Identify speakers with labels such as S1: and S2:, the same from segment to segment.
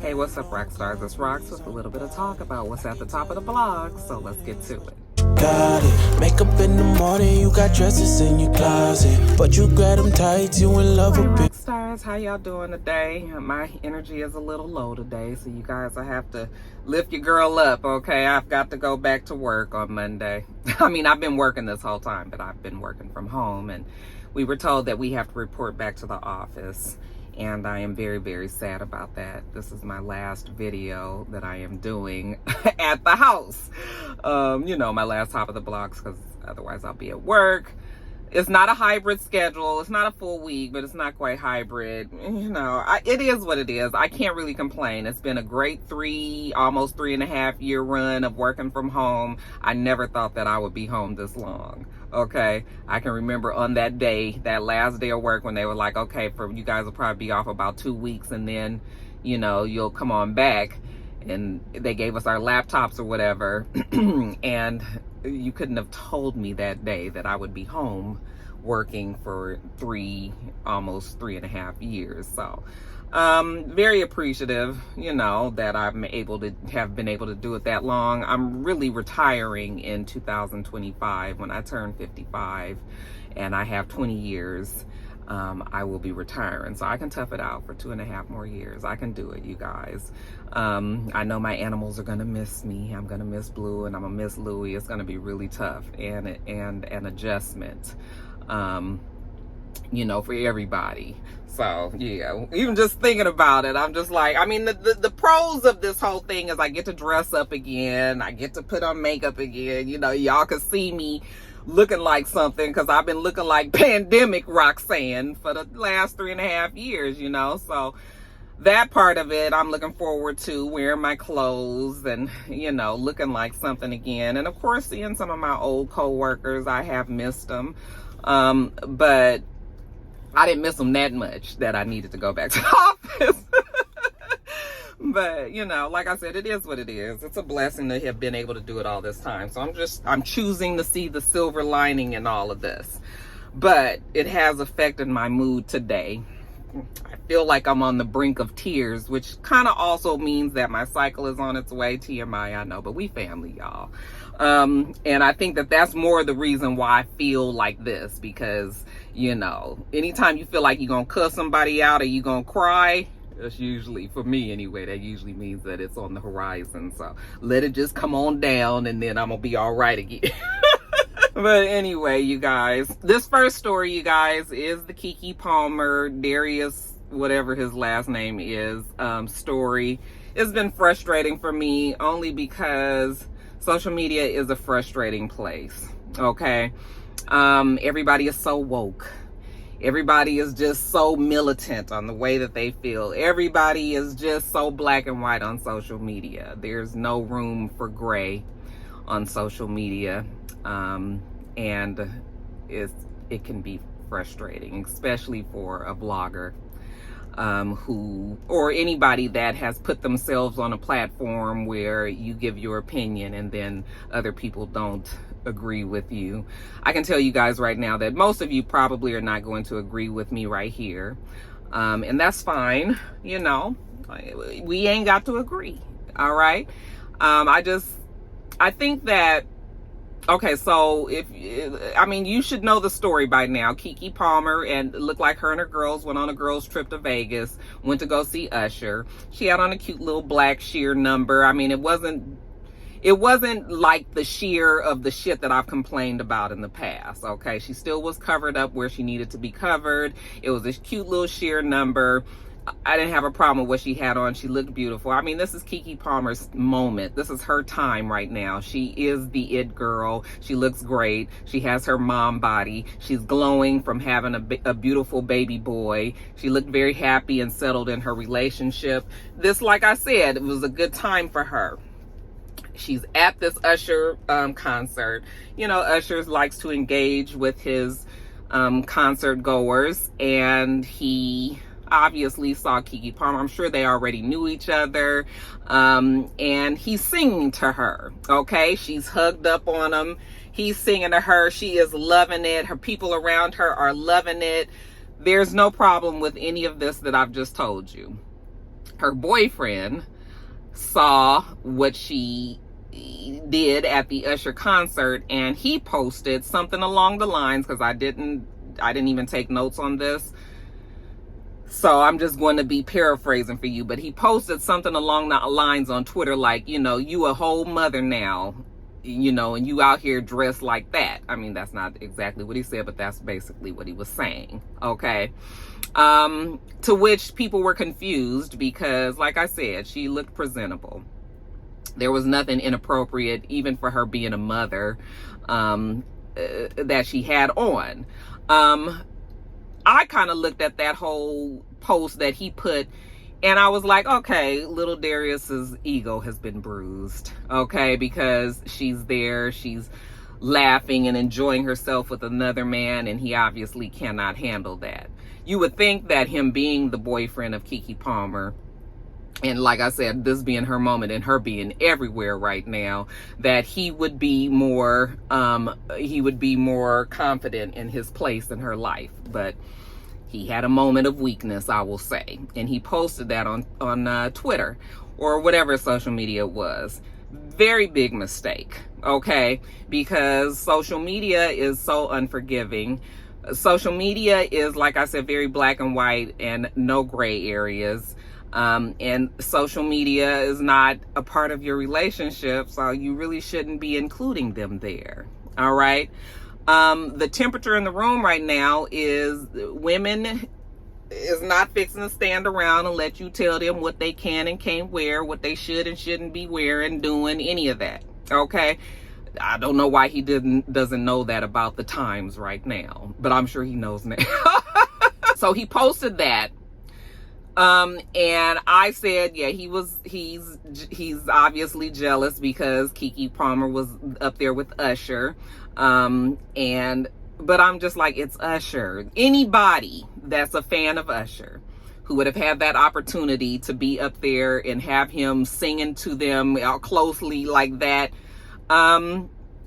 S1: Hey, what's up, Roxstars? It's Rox with a little bit of talk about what's at the top of the blog, so let's get to it.
S2: Got it. Makeup in the morning, you got dresses in your closet, but you grab them tights, you in love with it.
S1: Roxstars, how y'all doing today? My energy is a little low today, so you guys, I have to lift your girl up, okay? I've got to go back to work on Monday. I mean, I've been working this whole time, but I've been working from home, and we were told that we have to report back to the office. And I am very, very sad about that. This is my last video that I am doing at the house. You know, my last top of the blocks, because otherwise I'll be at work. It's not a hybrid schedule. It's not a full week, but it's not quite hybrid. You know, it is what it is. I can't really complain. It's been a great almost 3.5 year run of working from home. I never thought that I would be home this long. Okay, I can remember on that day, that last day of work, when they were like, okay, you guys will probably be off about 2 weeks, and then, you know, you'll come on back. And they gave us our laptops or whatever. And you couldn't have told me that day that I would be home working for almost 3.5 years. So very appreciative, you know, that have been able to do it that long. I'm really retiring in 2025 when I turn 55, and I have 20 years. I will be retiring, so I can tough it out for 2.5 more years. I can do it, you guys. I know my animals are gonna miss me. I'm gonna miss Blue, and I'm gonna miss Louie. It's gonna be really tough and an adjustment, you know, for everybody. So yeah, even just thinking about it, I'm just like, I mean, the pros of this whole thing is I get to dress up again. I get to put on makeup again. You know, y'all can see me looking like something, because I've been looking like pandemic Roxanne for the last 3.5 years, you know. So that part of it, I'm looking forward to, wearing my clothes and, you know, looking like something again. And of course, seeing some of my old co-workers, I have missed them. But I didn't miss them that much that I needed to go back to the office. But, you know, like I said, it is what it is. It's a blessing to have been able to do it all this time. So I'm choosing to see the silver lining in all of this. But it has affected my mood today. I feel like I'm on the brink of tears, which kind of also means that my cycle is on its way. TMI, I know, but we family, y'all. And I think that that's more the reason why I feel like this, because, you know, anytime you feel like you're going to cuss somebody out or you're going to cry, that's usually, for me anyway, that usually means that it's on the horizon. So let it just come on down, and then I'm going to be all right again. But anyway, you guys, this first story, you guys, is the Keke Palmer, Darius, whatever his last name is, story. It's been frustrating for me only because social media is a frustrating place, okay? Everybody is so woke. Everybody is just so militant on the way that they feel. Everybody is just so black and white on social media. There's no room for gray on social media. And it can be frustrating, especially for a blogger or anybody that has put themselves on a platform where you give your opinion and then other people don't agree with you. I can tell you guys right now that most of you probably are not going to agree with me right here. And that's fine. You know, we ain't got to agree. All right. I think that, okay, so you should know the story by now. Keke Palmer, and it looked like her and her girls went on a girls trip to Vegas, went to go see Usher. She had on a cute little black sheer number. I mean, it wasn't like the sheer of the shit that I've complained about in the past, okay? She still was covered up where she needed to be covered. It was this cute little sheer number. I didn't have a problem with what she had on. She looked beautiful. I mean, this is Keke Palmer's moment. This is her time right now. She is the it girl. She looks great. She has her mom body. She's glowing from having a beautiful baby boy. She looked very happy and settled in her relationship. This, like I said, it was a good time for her. She's at this Usher concert. You know, Usher likes to engage with his concert goers, and he obviously saw Keke Palmer. I'm sure they already knew each other. And he's singing to her, okay? She's hugged up on him. He's singing to her. She is loving it. Her people around her are loving it. There's no problem with any of this that I've just told you. her boyfriend saw what she did at the Usher concert, and he posted something along the lines, because I didn't even take notes on this, so I'm just going to be paraphrasing for you, but he posted something along the lines on Twitter like, you know, you a whole mother now, you know, and you out here dressed like that. I mean, that's not exactly what he said, but that's basically what he was saying. Okay. To which people were confused because, like I said, she looked presentable. There was nothing inappropriate, even for her being a mother, that she had on. I kind of looked at that whole post that he put, and I was like, okay, little Darius's ego has been bruised, okay, because she's there, she's laughing and enjoying herself with another man, and he obviously cannot handle that. You would think that him being the boyfriend of Keke Palmer, and like I said, this being her moment and her being everywhere right now, that he would be more confident in his place in her life. But he had a moment of weakness, I will say, and he posted that on Twitter or whatever social media it was. Very big mistake, okay? Because social media is so unforgiving. Social media is, like I said, very black and white and no gray areas. And social media is not a part of your relationship, so you really shouldn't be including them there. All right. The temperature in the room right now is women is not fixing to stand around and let you tell them what they can and can't wear, what they should and shouldn't be wearing, doing, any of that. Okay. I don't know why he doesn't know that about the times right now, but I'm sure he knows now. So he posted that. And I said, yeah, he's obviously jealous because Keke Palmer was up there with Usher. But I'm just like, it's Usher. Anybody that's a fan of Usher who would have had that opportunity to be up there and have him singing to them closely like that.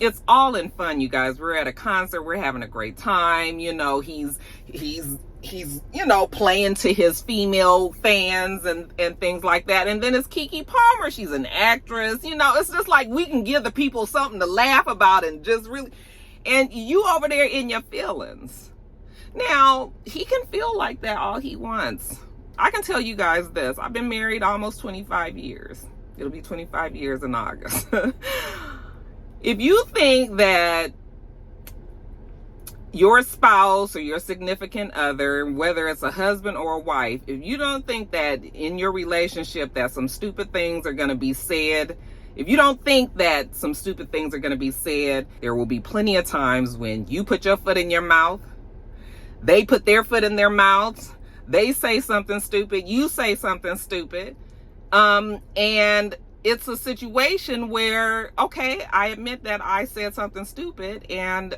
S1: It's all in fun, you guys. We're at a concert. We're having a great time. You know, he's, you know, playing to his female fans and things like that. And then it's Keke Palmer. She's an actress. You know, it's just like we can give the people something to laugh about and just really, and you over there in your feelings. Now, he can feel like that all he wants. I can tell you guys this. I've been married almost 25 years. It'll be 25 years in August. If you think that your spouse or your significant other, whether it's a husband or a wife, if you don't think that in your relationship that some stupid things are going to be said, if you don't think that some stupid things are going to be said, there will be plenty of times when you put your foot in your mouth, they put their foot in their mouths, they say something stupid, you say something stupid, and it's a situation where, okay, I admit that I said something stupid, and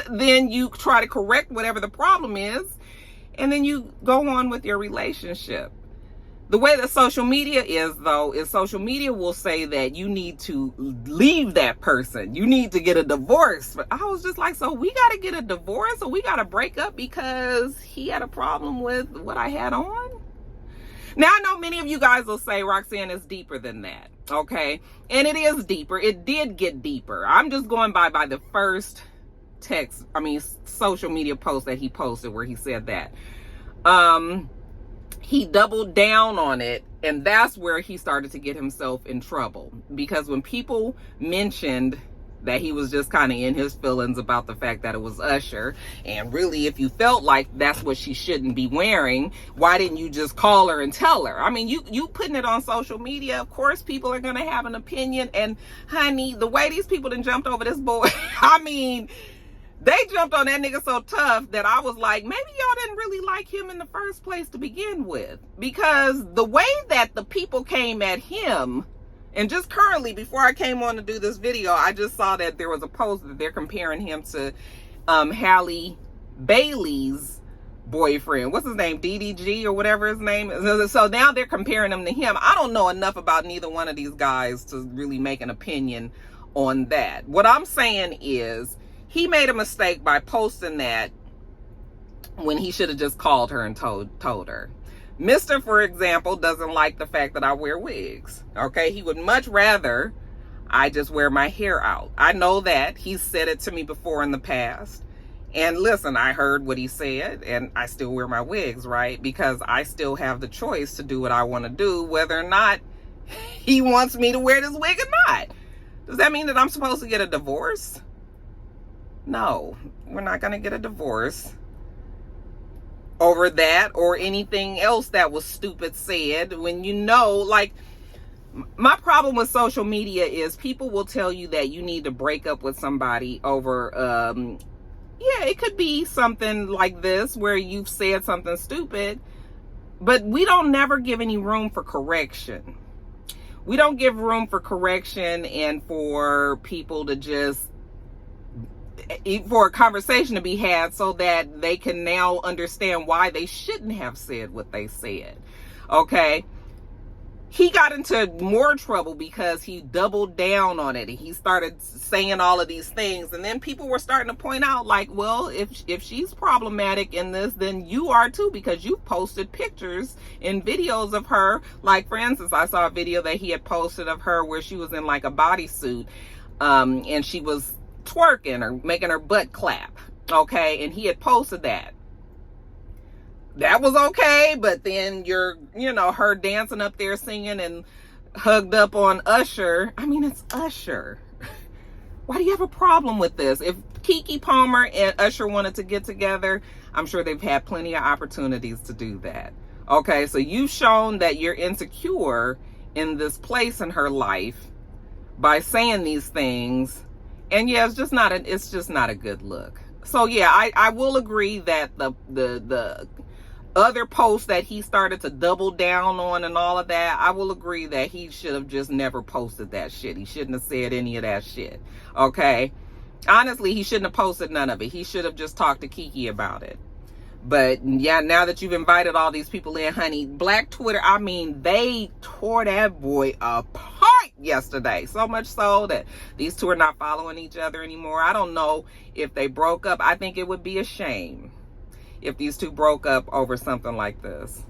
S1: then you try to correct whatever the problem is, and then you go on with your relationship. The way that social media is, though, is social media will say that you need to leave that person. You need to get a divorce. But I was just like, so we got to get a divorce, or we got to break up because he had a problem with what I had on? Now, I know many of you guys will say, Roxanne, is deeper than that, okay? And it is deeper. It did get deeper. I'm just going by the first social media post that he posted where he said that. He doubled down on it, and that's where he started to get himself in trouble. Because when people mentioned that he was just kind of in his feelings about the fact that it was Usher, and really, if you felt like that's what she shouldn't be wearing, why didn't you just call her and tell her? I mean, you putting it on social media, of course people are gonna have an opinion. And honey, the way these people done jumped over this boy, I mean, they jumped on that nigga so tough that I was like, maybe y'all didn't really like him in the first place to begin with. Because the way that the people came at him, and just currently, before I came on to do this video, I just saw that there was a post that they're comparing him to Halle Bailey's boyfriend. What's his name? DDG or whatever his name is. So now they're comparing him to him. I don't know enough about neither one of these guys to really make an opinion on that. What I'm saying is he made a mistake by posting that when he should have just called her and told her. Mr., for example, doesn't like the fact that I wear wigs. Okay, he would much rather I just wear my hair out. I know that. He's said it to me before in the past. And listen, I heard what he said, and I still wear my wigs, right? Because I still have the choice to do what I want to do, whether or not he wants me to wear this wig or not. Does that mean that I'm supposed to get a divorce? No, we're not going to get a divorce over that or anything else that was stupid said. When you know, like, my problem with social media is people will tell you that you need to break up with somebody over, yeah, it could be something like this where you've said something stupid, but we don't never give any room for correction. We don't give room for correction and for people to just, for a conversation to be had so that they can now understand why they shouldn't have said what they said. Okay? He got into more trouble because he doubled down on it. He started saying all of these things. And then people were starting to point out, like, well, if she's problematic in this, then you are too, because you posted pictures and videos of her. Like, for instance, I saw a video that he had posted of her where she was in like a bodysuit, and she was twerking or making her butt clap. Okay. And he had posted that. That was okay, but then her dancing up there singing and hugged up on Usher. I mean, it's Usher. Why do you have a problem with this? If Keke Palmer and Usher wanted to get together, I'm sure they've had plenty of opportunities to do that. Okay, so you've shown that you're insecure in this place in her life by saying these things. And yeah, it's just not a good look. So yeah, I will agree that the other posts that he started to double down on and all of that, I will agree that he should have just never posted that shit. He shouldn't have said any of that shit. Okay? Honestly, he shouldn't have posted none of it. He should have just talked to Keke about it. But yeah, now that you've invited all these people in, honey, Black Twitter, I mean, they tore that boy apart yesterday. So much so that these two are not following each other anymore. I don't know if they broke up. I think it would be a shame if these two broke up over something like this.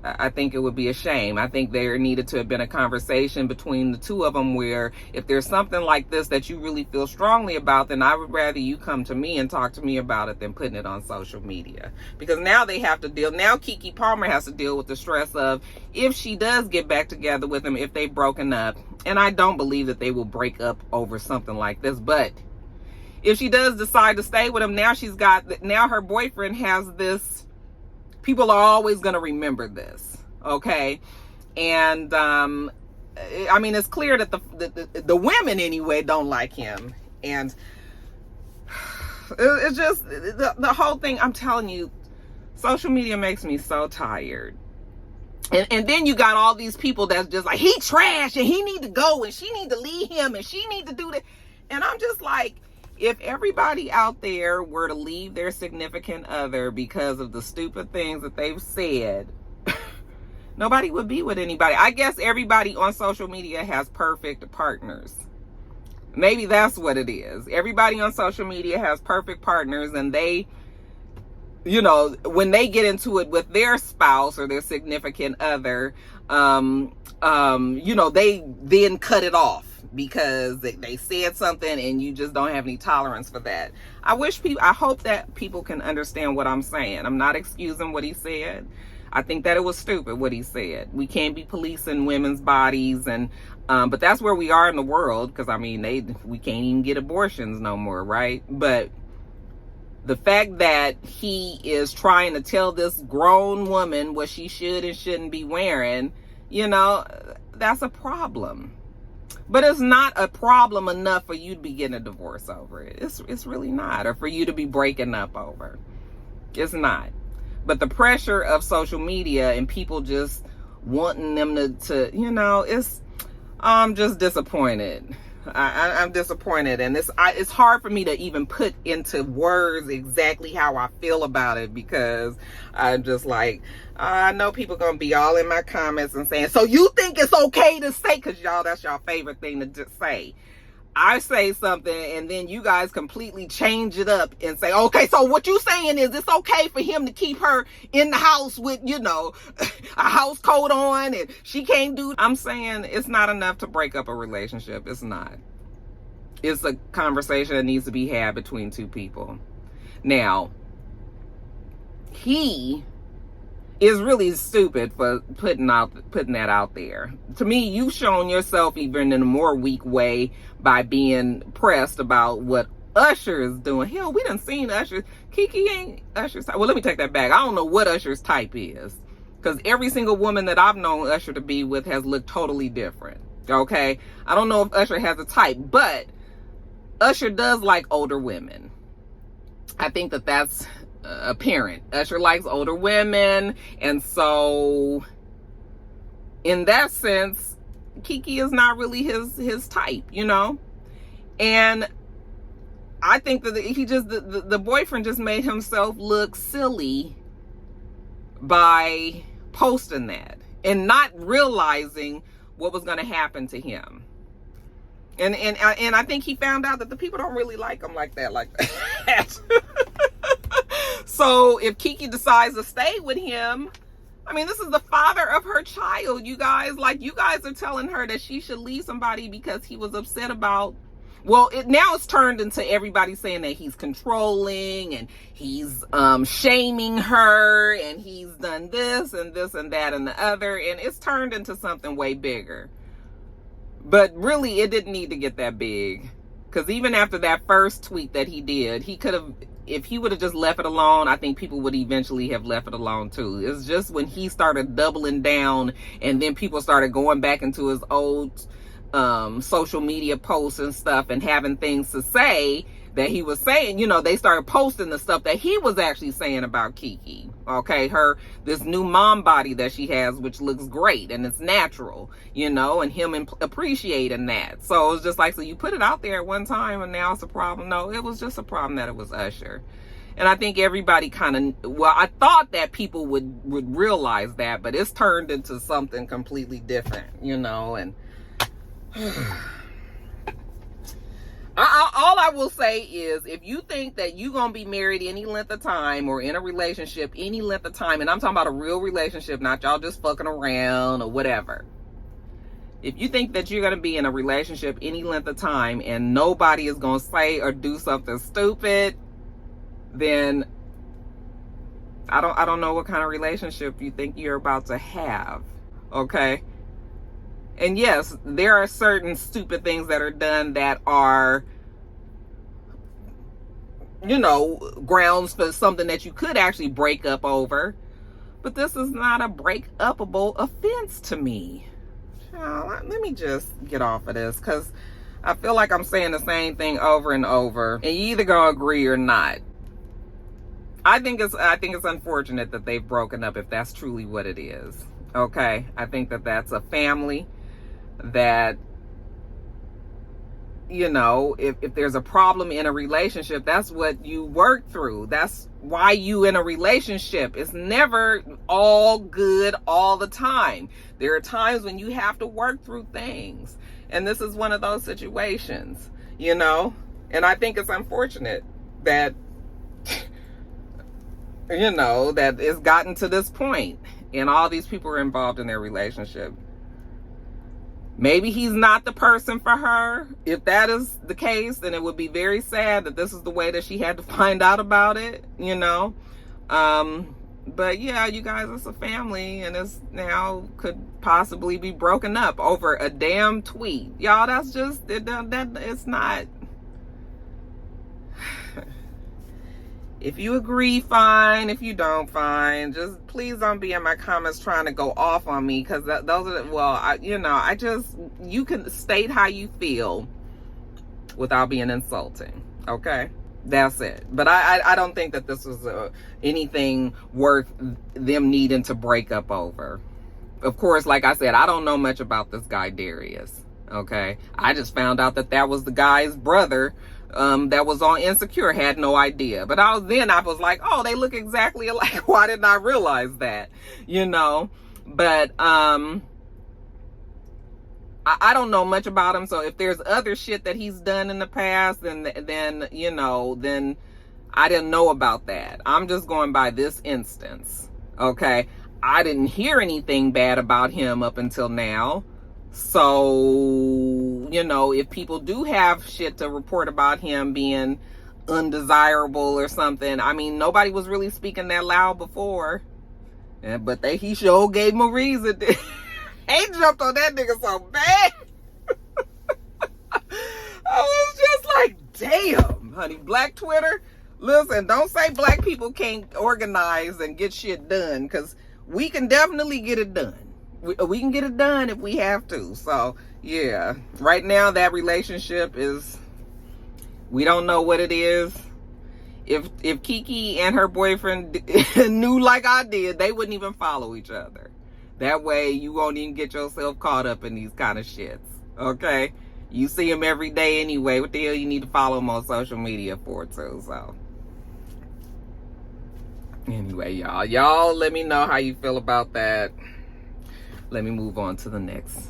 S1: I think it would be a shame. I think there needed to have been a conversation between the two of them where if there's something like this that you really feel strongly about, then I would rather you come to me and talk to me about it than putting it on social media. Because now they have to now Keke Palmer has to deal with the stress of if she does get back together with him, if they've broken up. And I don't believe that they will break up over something like this, but if she does decide to stay with him, now her boyfriend has this, people are always going to remember this, okay? And, I mean, it's clear that the women, anyway, don't like him. And it's just, the whole thing, I'm telling you, social media makes me so tired. And then you got all these people that's just like, he trash, and he need to go, and she need to leave him, and she need to do that. And I'm just like, if everybody out there were to leave their significant other because of the stupid things that they've said, nobody would be with anybody. I guess everybody on social media has perfect partners. Maybe that's what it is. Everybody on social media has perfect partners, and they, when they get into it with their spouse or their significant other, they then cut it off because they said something and you just don't have any tolerance for that. I hope that people can understand what I'm saying. I'm not excusing what he said. I think that it was stupid what he said. We can't be policing women's bodies, and but that's where we are in the world, because I mean we can't even get abortions no more, right? But the fact that he is trying to tell this grown woman what she should and shouldn't be wearing, that's a problem. But it's not a problem enough for you to be getting a divorce over it. It's really not. Or for you to be breaking up over. It's not. But the pressure of social media and people just wanting them to I'm just disappointed. I'm disappointed. And it's hard for me to even put into words exactly how I feel about it, because I'm just like, I know people gonna be all in my comments and saying, so you think it's okay to say, because y'all, that's your favorite thing to just say. I say something and then you guys completely change it up and say, okay, so what you saying is it's okay for him to keep her in the house with, you know, a house coat on and she can't do. I'm saying it's not enough to break up a relationship. It's not. It's a conversation that needs to be had between two people. Now, he is really stupid for putting that out there. To me, you've shown yourself even in a more weak way by being pressed about what Usher is doing. Hell, we done seen Usher. Keke ain't Usher's type. Well, let me take that back. I don't know what Usher's type is, because every single woman that I've known Usher to be with has looked totally different. Okay? I don't know if Usher has a type, but Usher does like older women. I think that that's apparent. Usher likes older women, and so in that sense, Keke is not really his type, you know. And I think that the boyfriend just made himself look silly by posting that and not realizing what was going to happen to him. And I think he found out that the people don't really like him like that. So if Keke decides to stay with him, I mean, this is the father of her child, you guys. Like, you guys are telling her that she should leave somebody because he was upset about, well, now it's turned into everybody saying that he's controlling and he's shaming her and he's done this and that and the other, and it's turned into something way bigger. But really, it didn't need to get that big, because even after that first tweet that he did, he could have, if he would have just left it alone, I think people would eventually have left it alone too. It's just when he started doubling down and then people started going back into his old social media posts and stuff and having things to say that he was saying, you know, they started posting the stuff that he was actually saying about Keke. Okay, this new mom body that she has, which looks great and it's natural, you know, and him appreciating that. So it's just like, so you put it out there at one time and now it's a problem. No, it was just a problem that it was Usher. And I think everybody kind of, well, I thought that people would realize that, but it's turned into something completely different, you know. And all I will say is, if you think that you're going to be married any length of time or in a relationship any length of time, and I'm talking about a real relationship, not y'all just fucking around or whatever. If you think that you're going to be in a relationship any length of time and nobody is going to say or do something stupid, then I don't know what kind of relationship you think you're about to have. Okay? And yes, there are certain stupid things that are done that are, you know, grounds for something that you could actually break up over. But this is not a break-upable offense to me. Let me just get off of this, because I feel like I'm saying the same thing over and over, and you either gonna agree or not. I think it's unfortunate that they've broken up, if that's truly what it is. Okay, I think that that's a family that, you know, if there's a problem in a relationship, that's what you work through. That's why you in a relationship. It's never all good all the time. There are times when you have to work through things, and this is one of those situations, you know. And I think it's unfortunate that you know, that it's gotten to this point and all these people are involved in their relationship. Maybe he's not the person for her. If that is the case, then it would be very sad that this is the way that she had to find out about it, you know. But yeah, you guys, it's a family, and it's now could possibly be broken up over a damn tweet. Y'all, that's just, it's not. If you agree, fine. If you don't, fine. Just please don't be in my comments trying to go off on me, because those are, well, you can state how you feel without being insulting. Okay? That's it. But I don't think that this was anything worth them needing to break up over. Of course, like I said, I don't know much about this guy, Darius. Okay? I just found out that was the guy's brother that was on Insecure. Had no idea. But I was like, oh, they look exactly alike. Why didn't I realize that? You know? But I don't know much about him. So if there's other shit that he's done in the past, then you know, then I didn't know about that. I'm just going by this instance. Okay. I didn't hear anything bad about him up until now. So, you know, if people do have shit to report about him being undesirable or something, I mean, nobody was really speaking that loud before. Yeah, but he sure gave him a reason. They jumped on that nigga so bad. I was just like, damn, honey. Black Twitter, listen, don't say black people can't organize and get shit done, because we can definitely get it done. We can get it done if we have to. So, yeah. Right now, that relationship is, we don't know what it is. If Keke and her boyfriend knew like I did, they wouldn't even follow each other. That way, you won't even get yourself caught up in these kind of shits. Okay? You see them every day anyway. What the hell you need to follow them on social media for, too? So, anyway, y'all let me know how you feel about that. Let me move on to the next.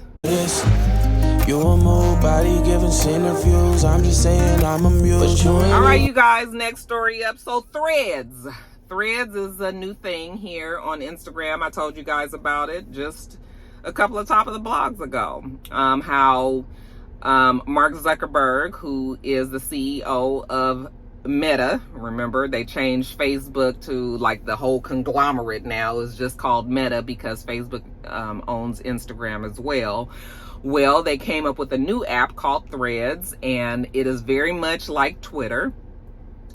S2: You a nobody giving interviews. I'm just saying I'm amused.
S1: All right, you guys, next story up. So Threads. Threads is a new thing here on Instagram. I told you guys about it just a couple of top of the blogs ago. How Mark Zuckerberg, who is the CEO of Meta, remember they changed Facebook to like the whole conglomerate now is just called Meta because Facebook owns Instagram as well. Well, they came up with a new app called Threads, and it is very much like Twitter.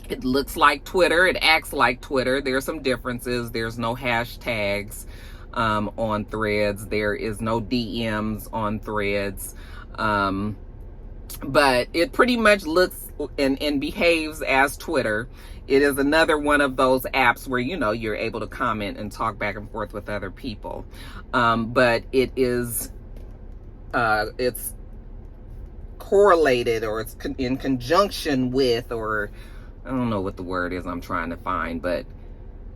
S1: It looks like Twitter, it acts like Twitter. There are some differences. There's no hashtags on Threads. There is no DMs on Threads. But it pretty much looks and behaves as Twitter. It is another one of those apps where, you know, you're able to comment and talk back and forth with other people. But it is, it's correlated, or it's in conjunction with, or I don't know what the word is I'm trying to find, but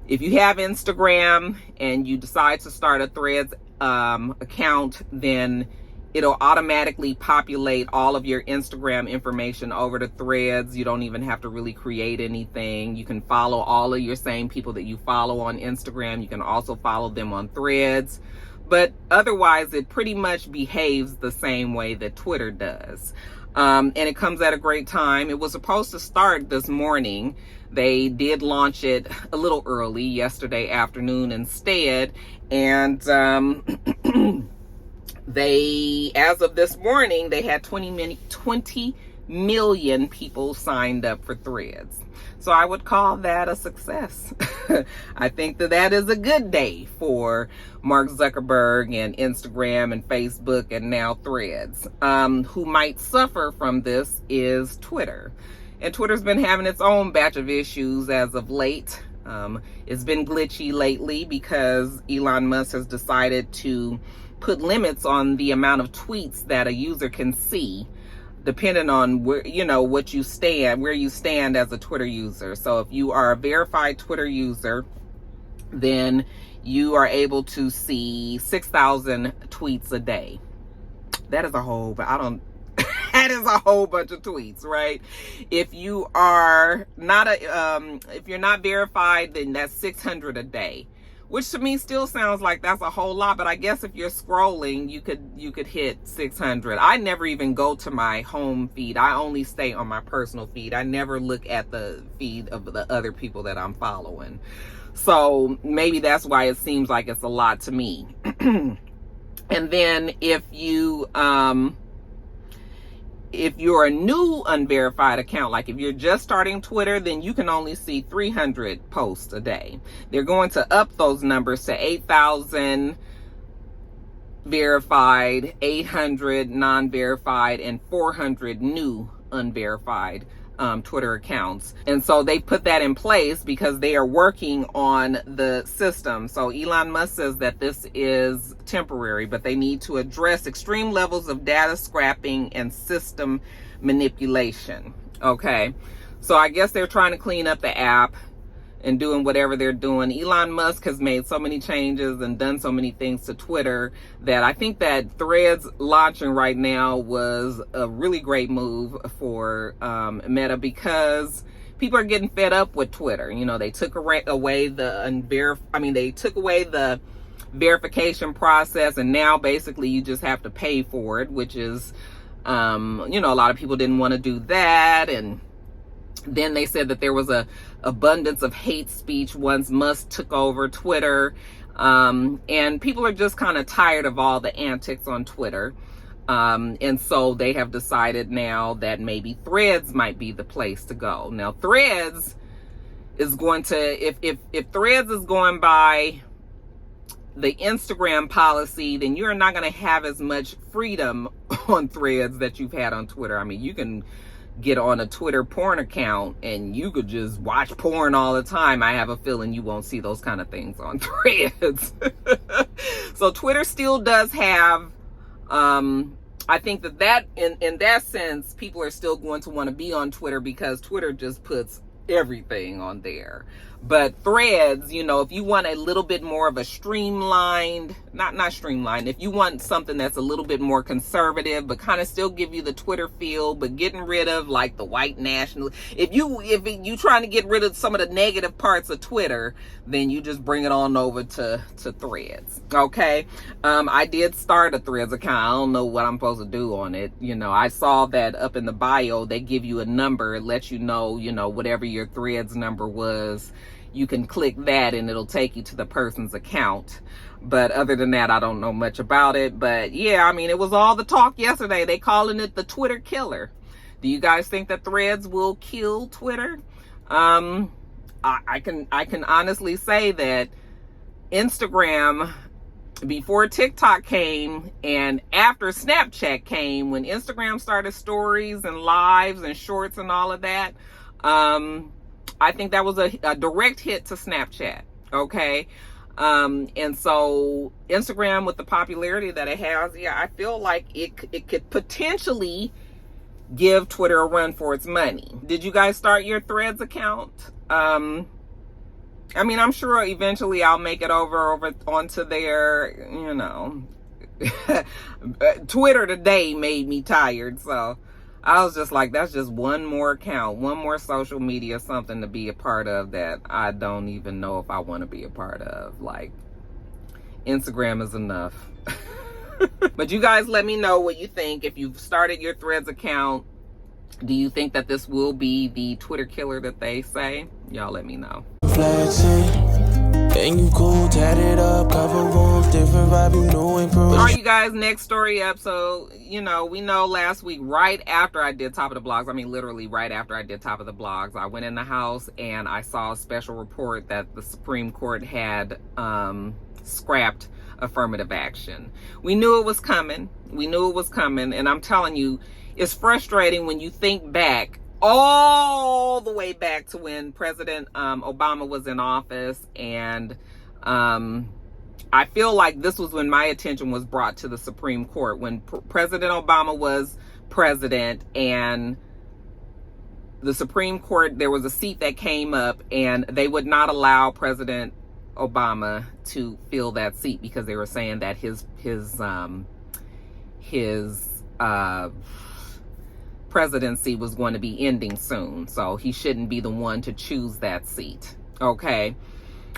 S1: if you have Instagram and you decide to start a Threads account, then it'll automatically populate all of your Instagram information over to Threads. You don't even have to really create anything. You can follow all of your same people that you follow on Instagram. You can also follow them on Threads. But otherwise, it pretty much behaves the same way that Twitter does. And it comes at a great time. It was supposed to start this morning. They did launch it a little early yesterday afternoon instead. And they, as of this morning, they had 20 million people signed up for Threads. So I would call that a success. I think that is a good day for Mark Zuckerberg and Instagram and Facebook and now Threads. Who might suffer from this is Twitter. And Twitter's been having its own batch of issues as of late. It's been glitchy lately because Elon Musk has decided to put limits on the amount of tweets that a user can see, depending on where, you know, what you stand, where you stand as a Twitter user. So if you are a verified Twitter user, then you are able to see 6,000 tweets a day. That is a whole, but I don't, that is a whole bunch of tweets, right? If you are not if you're not verified, then that's 600 a day. Which to me still sounds like that's a whole lot, but I guess if you're scrolling, you could hit 600. I never even go to my home feed. I only stay on my personal feed. I never look at the feed of the other people that I'm following. So maybe that's why it seems like it's a lot to me. And then if you're a new unverified account, like if you're just starting Twitter, then you can only see 300 posts a day. They're going to up those numbers to 8,000 verified, 800 non-verified, and 400 new unverified Twitter accounts. And so they put that in place because they are working on the system. So Elon Musk says that this is temporary, but they need to address extreme levels of data scrapping and system manipulation. Okay. So I guess they're trying to clean up the app. and doing whatever they're doing. Elon Musk has made so many changes and done so many things to Twitter that I think that Threads launching right now was a really great move for Meta, because people are getting fed up with Twitter. You know, they took away they took away the verification process, and now basically you just have to pay for it, which is, a lot of people didn't want to do that. And then they said that there was a abundance of hate speech once Musk took over Twitter. And people are just kind of tired of all the antics on Twitter. And so they have decided now that maybe Threads might be the place to go. Now, Threads is going to, if Threads is going by the Instagram policy, then you're not going to have as much freedom on Threads that you've had on Twitter. I mean, you can get on a Twitter porn account and you could just watch porn all the time. I have a feeling you won't see those kind of things on Threads. So Twitter still does have, I think that in that sense, people are still going to want to be on Twitter because Twitter just puts everything on there. But Threads, if you want a little bit more of a streamlined, not streamlined, if you want something that's a little bit more conservative, but kind of still give you the Twitter feel, but getting rid of like the white national, if you trying to get rid of some of the negative parts of Twitter, then you just bring it on over to Threads. Okay. I did start a Threads account. I don't know what I'm supposed to do on it. I saw that up in the bio, they give you a number. It lets you know, whatever your Threads number was, you can click that and it'll take you to the person's account. But other than that, I don't know much about it. But yeah, I mean, it was all the talk yesterday. They calling it the Twitter killer. Do you guys think that Threads will kill Twitter? I can honestly say that Instagram, before TikTok came and after Snapchat came, when Instagram started stories and lives and shorts and all of that, I think that was a direct hit to Snapchat. Okay. And so Instagram, with the popularity that it has, yeah, I feel like it could potentially give Twitter a run for its money. Did you guys start your Threads account? I'm sure eventually I'll make it over onto their, Twitter today made me tired. So I was just like, that's just one more account, one more social media, something to be a part of that I don't even know if I want to be a part of. Like, Instagram is enough. But you guys let me know what you think. If you've started your Threads account, do you think that this will be the Twitter killer that they say? Y'all let me know. And you cool, tatted up, cover rooms, different vibe, all right, you guys, next story up. So, we know last week, right after I did Top of the Blogs, literally right after I did Top of the Blogs, I went in the house and I saw a special report that the Supreme Court had scrapped affirmative action. We knew it was coming. And I'm telling you, it's frustrating when you think back, all the way back to when President Obama was in office. And I feel like this was when my attention was brought to the Supreme Court, when President Obama was president, and the Supreme Court, there was a seat that came up and they would not allow President Obama to fill that seat because they were saying that his presidency was going to be ending soon, so he shouldn't be the one to choose that seat. Okay.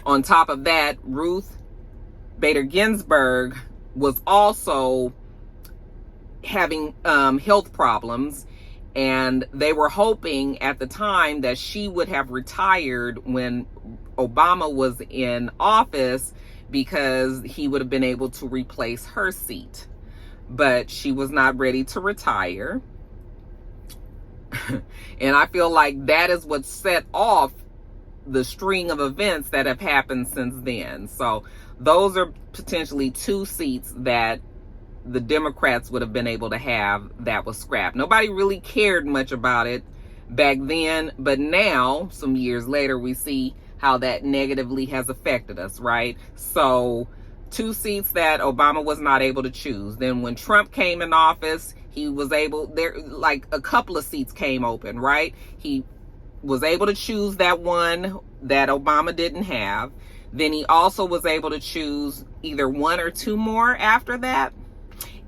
S1: On top of that, Ruth Bader Ginsburg was also having health problems, and they were hoping at the time that she would have retired when Obama was in office because he would have been able to replace her seat. But she was not ready to retire. And I feel like that is what set off the string of events that have happened since then. So those are potentially two seats that the Democrats would have been able to have that was scrapped. Nobody really cared much about it back then, but now, some years later, we see how that negatively has affected us, right? So two seats that Obama was not able to choose. Then when Trump came in office, he was able, there, like a couple of seats came open, right? He was able to choose that one that Obama didn't have. Then he also was able to choose either one or two more after that.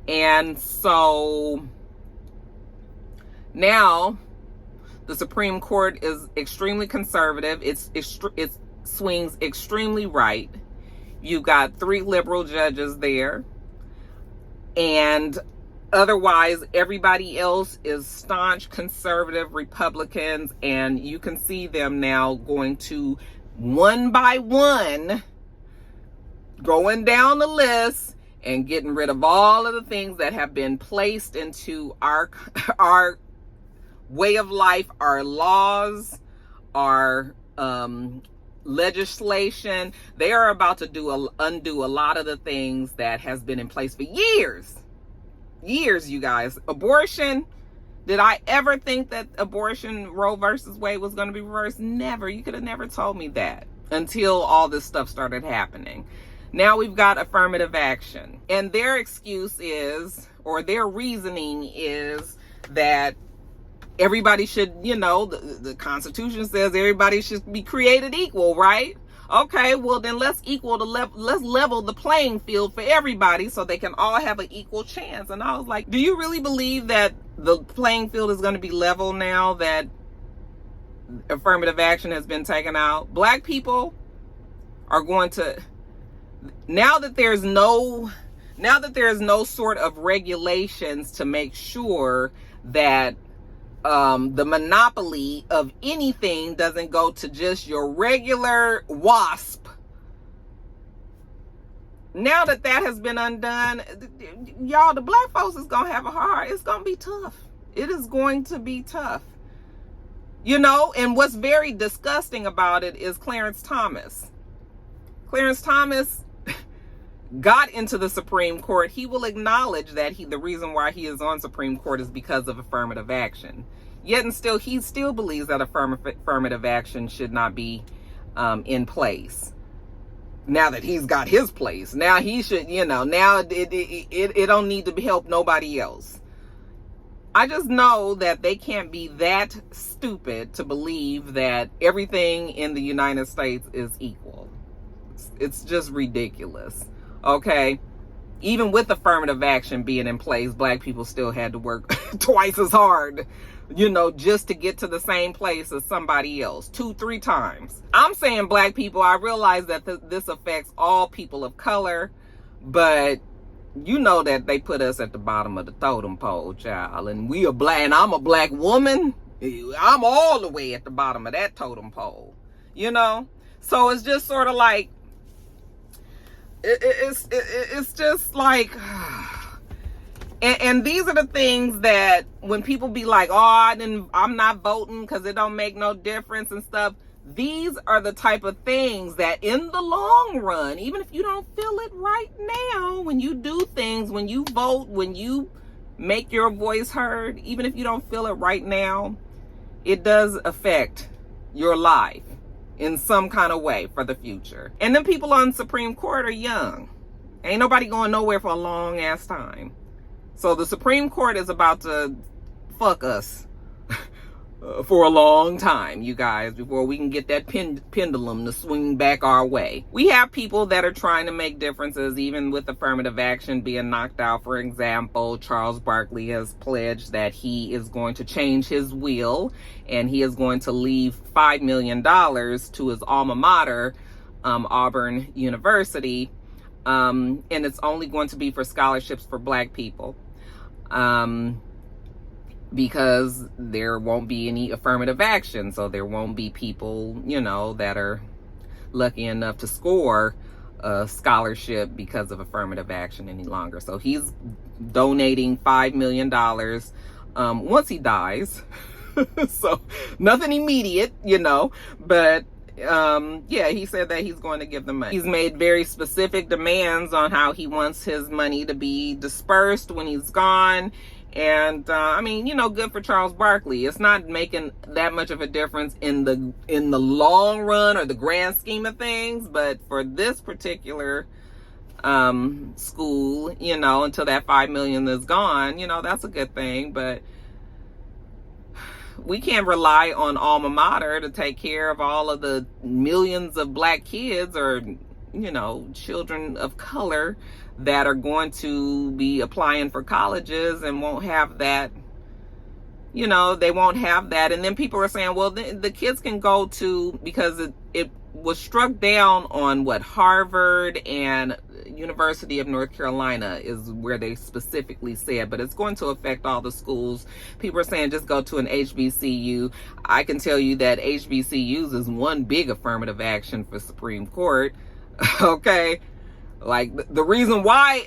S1: And so now the Supreme Court is extremely conservative. It swings extremely right. You've got 3 liberal judges there. And otherwise, everybody else is staunch conservative Republicans. And you can see them now going to one by one, going down the list and getting rid of all of the things that have been placed into our way of life, our laws, our legislation. They are about to undo a lot of the things that has been in place for years, you guys. Abortion. Did I ever think that abortion, Roe versus Wade, was going to be reversed? Never. You could have never told me that until all this stuff started happening. Now we've got affirmative action. And their excuse is, or their reasoning is, that everybody should, the Constitution says everybody should be created equal, right? Okay, well then let's level the playing field for everybody so they can all have an equal chance. And I was like, do you really believe that the playing field is going to be level now that affirmative action has been taken out? Black people are going to, now that there's no sort of regulations to make sure that the monopoly of anything doesn't go to just your regular WASP. Now that has been undone, y'all, the black folks is going to have a hard, it's going to be tough. It is going to be tough. And what's very disgusting about it is Clarence Thomas. Clarence Thomas got into the Supreme Court. He will acknowledge that the reason why he is on Supreme Court is because of affirmative action. Yet and still, he still believes that affirmative action should not be in place. Now that he's got his place, now he should, now it don't need to help nobody else. I just know that they can't be that stupid to believe that everything in the United States is equal. It's just ridiculous. Okay, even with affirmative action being in place, black people still had to work twice as hard, just to get to the same place as somebody else, 2-3 times. I'm saying black people. I realize that this affects all people of color, but that they put us at the bottom of the totem pole, child, and we are black, and I'm a black woman. I'm all the way at the bottom of that totem pole, so it's just sort of like, it's just like, and these are the things that when people be like, oh, I'm not voting because it don't make no difference and stuff. These are the type of things that in the long run, even if you don't feel it right now, when you do things, when you vote, when you make your voice heard, even if you don't feel it right now, it does affect your life in some kind of way for the future. And then people on Supreme Court are young. Ain't nobody going nowhere for a long ass time. So the Supreme Court is about to fuck us for a long time, you guys, before we can get that pendulum to swing back our way. We have people that are trying to make differences, even with affirmative action being knocked out. For example, Charles Barkley has pledged that he is going to change his will and he is going to leave $5 million to his alma mater, Auburn University, and it's only going to be for scholarships for black people. Because there won't be any affirmative action. So there won't be people, that are lucky enough to score a scholarship because of affirmative action any longer. So he's donating $5 million once he dies. So nothing immediate, but yeah, he said that he's going to give them money. He's made very specific demands on how he wants his money to be dispersed when he's gone. And good for Charles Barkley. It's not making that much of a difference in the long run or the grand scheme of things, but for this particular school, until that $5 million is gone, that's a good thing. But we can't rely on alma mater to take care of all of the millions of black kids or, you know, children of color that are going to be applying for colleges and won't have that. You know, they won't have that. And then people are saying, well, the kids can go to, because it was struck down on what, Harvard and University of North Carolina is where they specifically said, but it's going to affect all the schools. People are saying just go to an HBCU. I can tell you that HBCUs is one big affirmative action for Supreme Court. Okay. Like, the reason why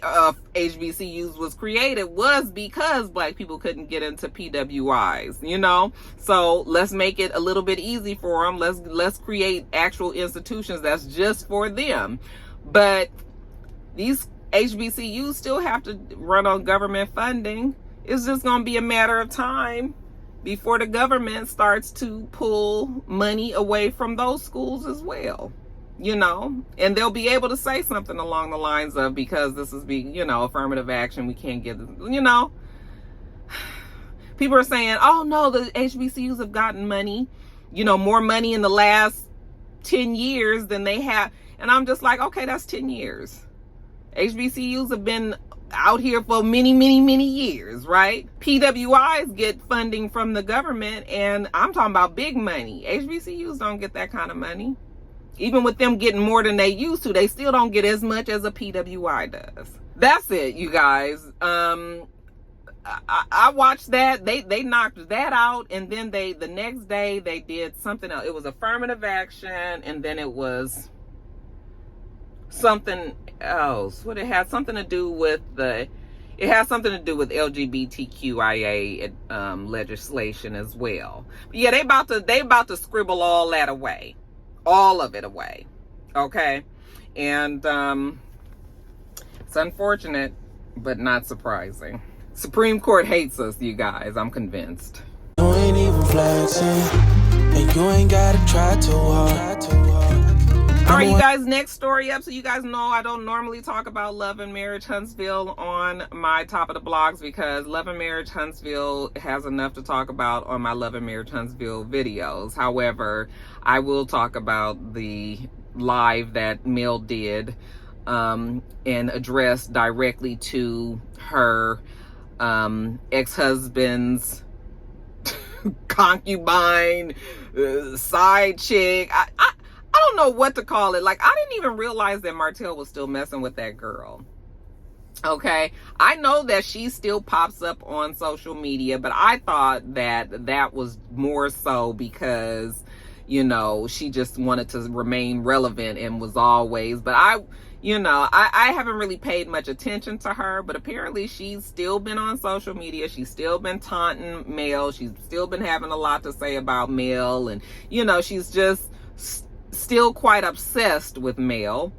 S1: HBCUs was created was because black people couldn't get into PWIs, you know? So let's make it a little bit easy for them. Let's create actual institutions that's just for them. But these HBCUs still have to run on government funding. It's just going to be a matter of time before the government starts to pull money away from those schools as well. You know, and they'll be able to say something along the lines of, because this is you know, affirmative action, we can't get, you know, people are saying, oh no, the HBCUs have gotten money, you know, more money in the last 10 years than they have. And I'm just like, okay, that's 10 years. HBCUs have been out here for many, many, many years, right? PWIs get funding from the government, and I'm talking about big money. HBCUs don't get that kind of money. Even with them getting more than they used to, they still don't get as much as a PWI does. That's it, you guys. I watched that. They knocked that out, and then the next day they did something else. It was affirmative action, and then it was something else. What it had something to do with LGBTQIA legislation as well. But yeah, they about to scribble all that away. All of it away. Okay. And it's unfortunate, but not surprising. Supreme Court hates us, you guys. I'm convinced.
S2: You ain't even flexing, and you ain't gotta try too hard.
S1: All right, you guys, next story up. So you guys know I don't normally talk about Love and Marriage Huntsville on my top of the blogs, because Love and Marriage Huntsville has enough to talk about on my Love and Marriage Huntsville videos. However, I will talk about the live that Mel did and addressed directly to her ex-husband's concubine, side chick. I don't know what to call it. Like, I didn't even realize that Martel was still messing with that girl. Okay. I know that she still pops up on social media, but I thought that was more so because, you know, she just wanted to remain relevant and was always, but I haven't really paid much attention to her, but apparently she's still been on social media. She's still been taunting Mel. She's still been having a lot to say about Mel, and, you know, she's just still quite obsessed with Mel.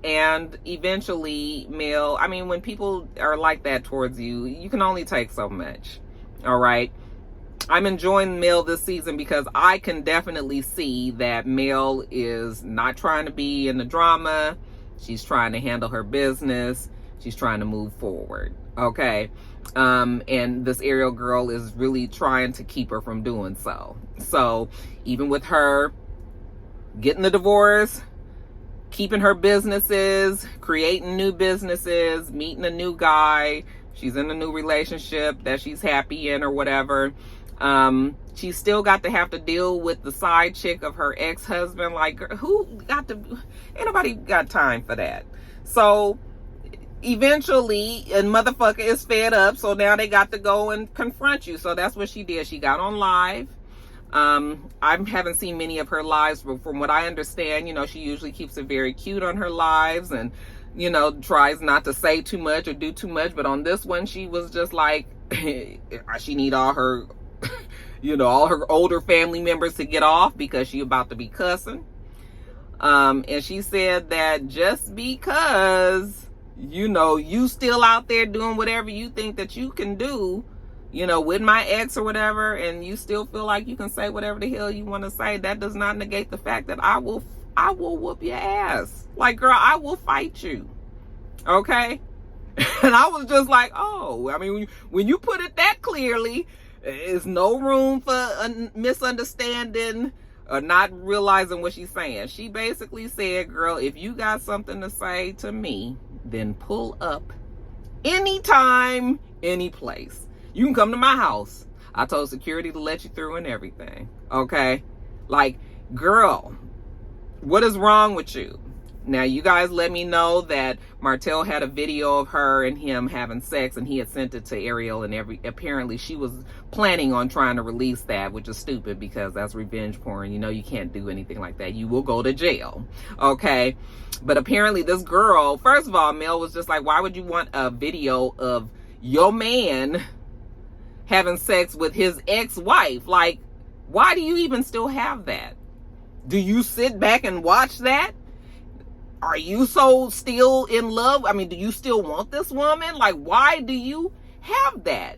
S1: And eventually Mel, I mean, when people are like that towards you, you can only take so much. All right. I'm enjoying Mel this season because I can definitely see that Mel is not trying to be in the drama. She's trying to handle her business. She's trying to move forward. Okay. And this Ariel girl is really trying to keep her from doing so. So even with her getting the divorce, keeping her businesses, creating new businesses, meeting a new guy, she's in a new relationship that she's happy in or whatever, she's still got to have to deal with the side chick of her ex-husband. Like, ain't nobody got time for that. So eventually a motherfucker is fed up, so now they got to go and confront you. So that's what she did. She got on live. I haven't seen many of her lives, but from what I understand, you know, she usually keeps it very cute on her lives and, you know, tries not to say too much or do too much. But on this one, she was just like, she need all her, you know, all her older family members to get off because she about to be cussing. And she said that just because, you know, you still out there doing whatever you think that you can do, you know, with my ex or whatever, and you still feel like you can say whatever the hell you want to say, that does not negate the fact that I will whoop your ass. Like, girl, I will fight you. Okay? And I was just like, oh, I mean, when you put it that clearly, There's no room for a misunderstanding or not realizing what she's saying. She basically said, girl, if you got something to say to me, then pull up anytime, any place. You can come to my house. I told security to let you through and everything. Okay? Like, girl, what is wrong with you? Now, you guys let me know that Martel had a video of her and him having sex, and he had sent it to Ariel, and apparently she was planning on trying to release that, which is stupid because that's revenge porn. You know, you can't do anything like that. You will go to jail. Okay? But apparently this girl, first of all, Mel was just like, why would you want a video of your man having sex with his ex-wife? Like, why do you even still have that? Do you sit back and watch that? Are you so still in love? I mean, do you still want this woman? Like, why do you have that?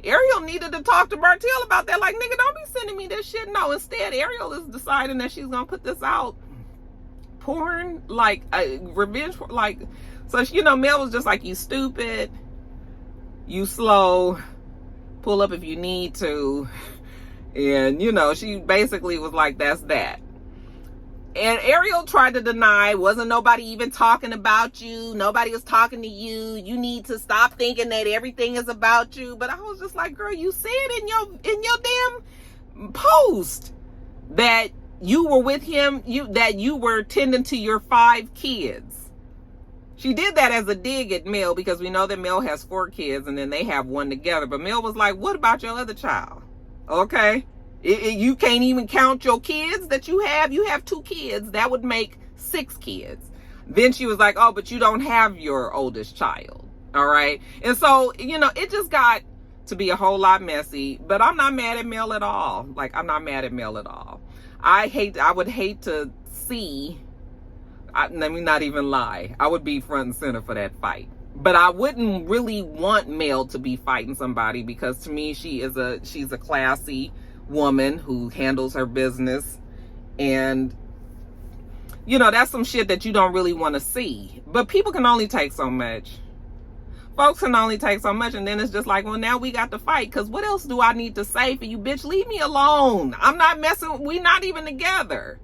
S1: Ariel needed to talk to Martel about that. Like, nigga, don't be sending me this shit. No, instead, Ariel is deciding that she's going to put this out. Porn, like, revenge, like, so, you know, Mel was just like, you stupid, you slow, pull up if you need to. And, you know, she basically was like, that's that. And Ariel tried to deny, wasn't nobody even talking about you. Nobody was talking to you. You need to stop thinking that everything is about you. But I was just like, girl, you said in your damn post that you were with him, that you were tending to your 5 kids. She did that as a dig at Mel because we know that Mel has 4 kids and then they have 1 together. But Mel was like, what about your other child? Okay. You can't even count your kids that you have. You have 2 kids. That would make 6 kids. Then she was like, oh, but you don't have your oldest child. All right. And so, you know, it just got to be a whole lot messy. But I'm not mad at Mel at all. Like, I'm not mad at Mel at all. I would hate to see, let me not even lie. I would be front and center for that fight. But I wouldn't really want Mel to be fighting somebody because to me, she's a classy woman who handles her business, and you know, that's some shit that you don't really want to see. But people can only take so much. Folks can only take so much, and then it's just like, well, now we got to fight because what else do I need to say for you, bitch? Leave me alone. I'm not messing, we not even together.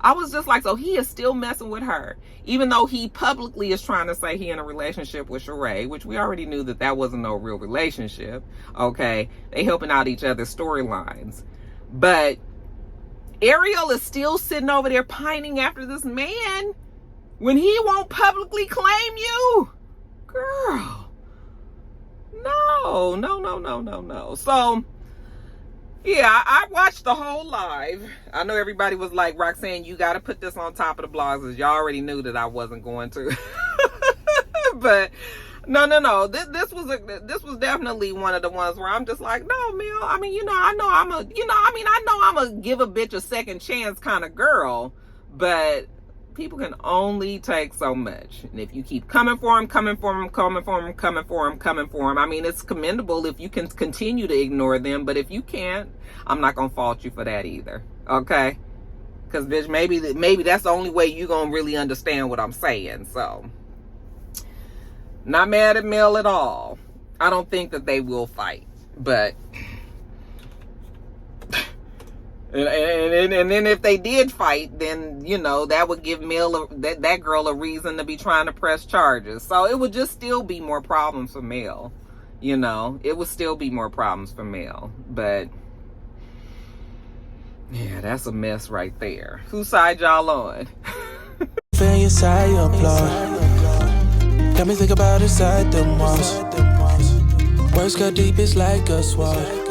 S1: I was just like, so he is still messing with her, even though he publicly is trying to say he in a relationship with Sheree, which we already knew that wasn't no real relationship. Okay, they helping out each other's storylines. But Ariel is still sitting over there pining after this man when he won't publicly claim you. Girl, no. So, yeah, I watched the whole live. I know everybody was like, Roxanne, you got to put this on top of the blogs, as y'all already knew that I wasn't going to. But no. This was definitely one of the ones where I'm just like, no, Mel. I mean, you know, I know I'm a give a bitch a second chance kind of girl, but people can only take so much. And if you keep coming for him, I mean, it's commendable if you can continue to ignore them, but if you can't, I'm not gonna fault you for that either. Okay? Because bitch, maybe that's the only way you're gonna really understand what I'm saying. So, not mad at Mel at all. I don't think that they will fight, but and then if they did fight, then, you know, that would give Mel that girl a reason to be trying to press charges. So it would just still be more problems for Mel. You know, it would still be more problems for Mel. But yeah, that's a mess right there. Whose side y'all on?
S2: Feel your side, you applaud. Got me think about inside the walls. Words cut deep, it's like a sword.